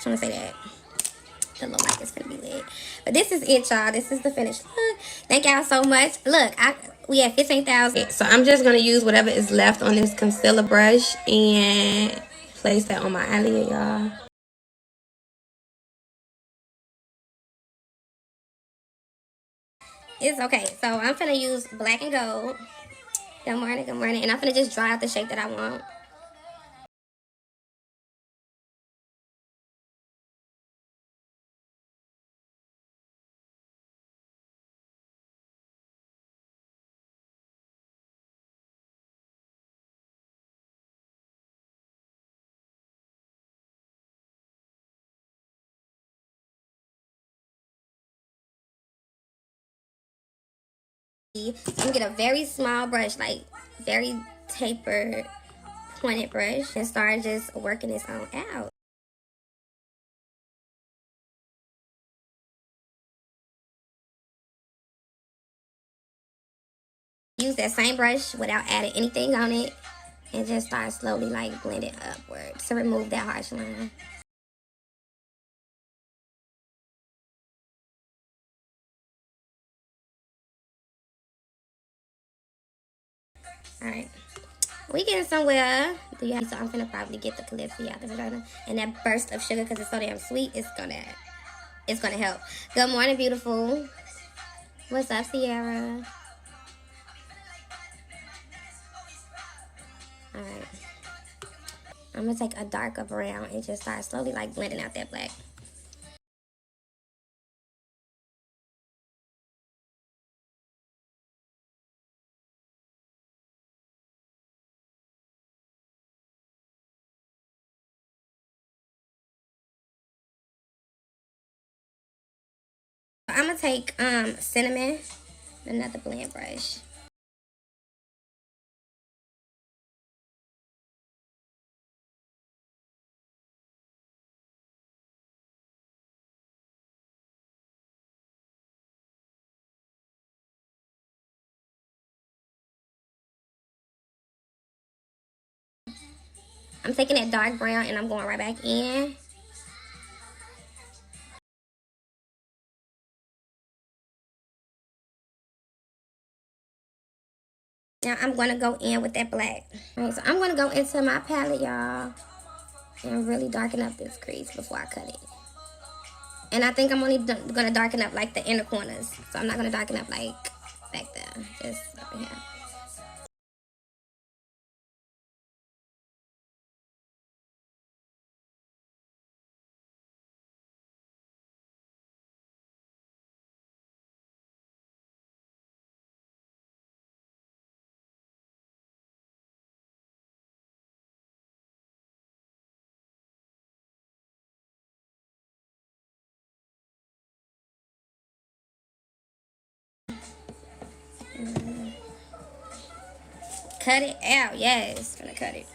Just want to say that. The look like it's gonna be lit. But this is it, y'all. This is the finished look. Thank y'all so much. Look, we have 15,000. So I'm just gonna use whatever is left on this concealer brush and place that on my eyelid, y'all. It's okay. So I'm gonna use black and gold. Good morning, good morning. And I'm gonna just dry out the shape that I want. I'm gonna get a very small brush, like very tapered, pointed brush, and start just working this on out. Use that same brush without adding anything on it, and just start slowly like blending upward to remove that harsh line. Alright. We getting somewhere. So I'm gonna probably get the calypso out the vagina. And that burst of sugar, because it's so damn sweet, it's gonna help. Good morning, beautiful. What's up, Sierra? Alright. I'm gonna take a darker brown and just start slowly like blending out that black. I'm gonna take cinnamon, another blend brush. I'm taking that dark brown and I'm going right back in. Now I'm gonna go in with that black. Alright, so I'm gonna go into my palette, y'all, and really darken up this crease before I cut it. And I think I'm only gonna darken up like the inner corners. So I'm not gonna darken up like back there, just over here. Cut it out, yes, gonna cut it.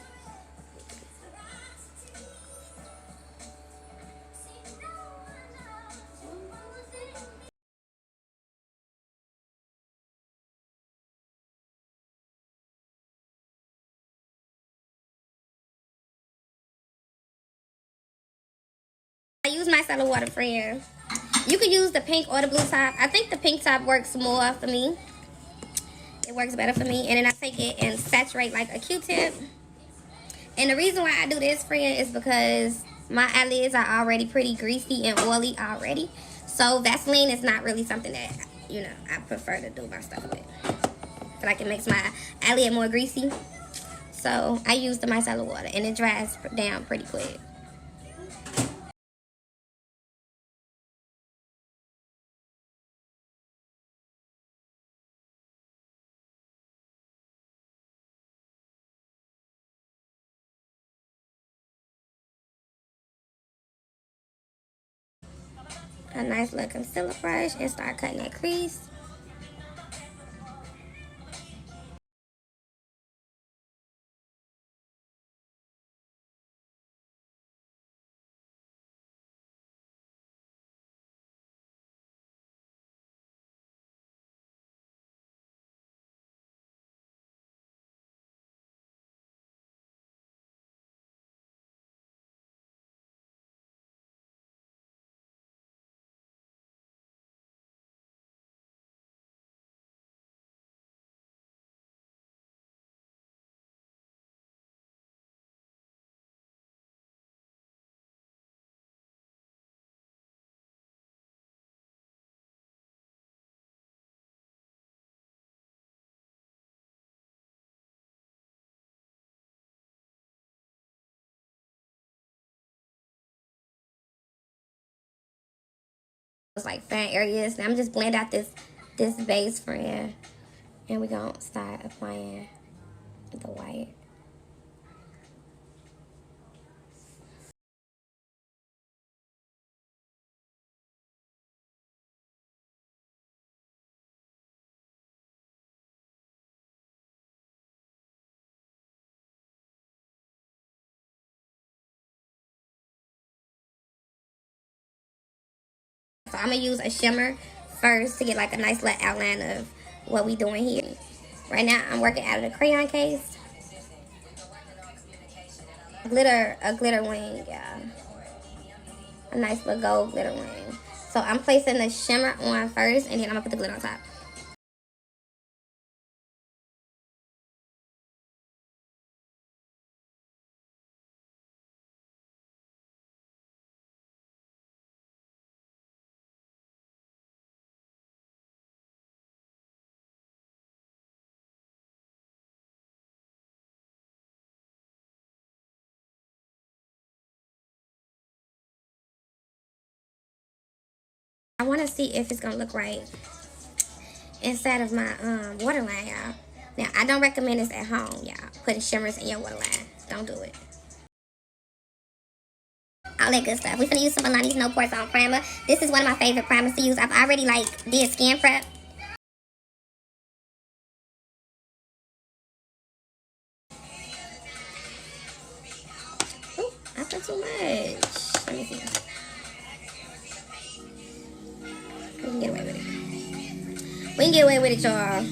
I use my micellar water friend. You could use the pink or the blue top. I think the pink top works more for me. It works better for me. And then I take it and saturate like a Q-tip. And the reason why I do this, friend, is because my eyelids are already pretty greasy and oily already. So Vaseline is not really something that, you know, I prefer to do my stuff with. I feel like it makes my eyelid more greasy. So I use the micellar water and it dries down pretty quick. A nice little concealer brush and start cutting that crease. It's like fan areas. Now I'm just blend out this base, friend. And we're going to start applying the white. So I'm going to use a shimmer first to get like a nice little outline of what we doing here. Right now I'm working out of the crayon case. A glitter wing, yeah. A nice little gold glitter wing. So I'm placing the shimmer on first, and then I'm going to put the glitter on top. I want to see if it's going to look right inside of my waterline, y'all. Now, I don't recommend this at home, y'all. Putting shimmers in your waterline. Don't do it. All that good stuff. We're going to use some Milani's No Pore Zone Primer. This is one of my favorite primers to use. I've already, did skin prep. Ooh, I put too much. Let me see. We can get away with it. We can get away with it, y'all.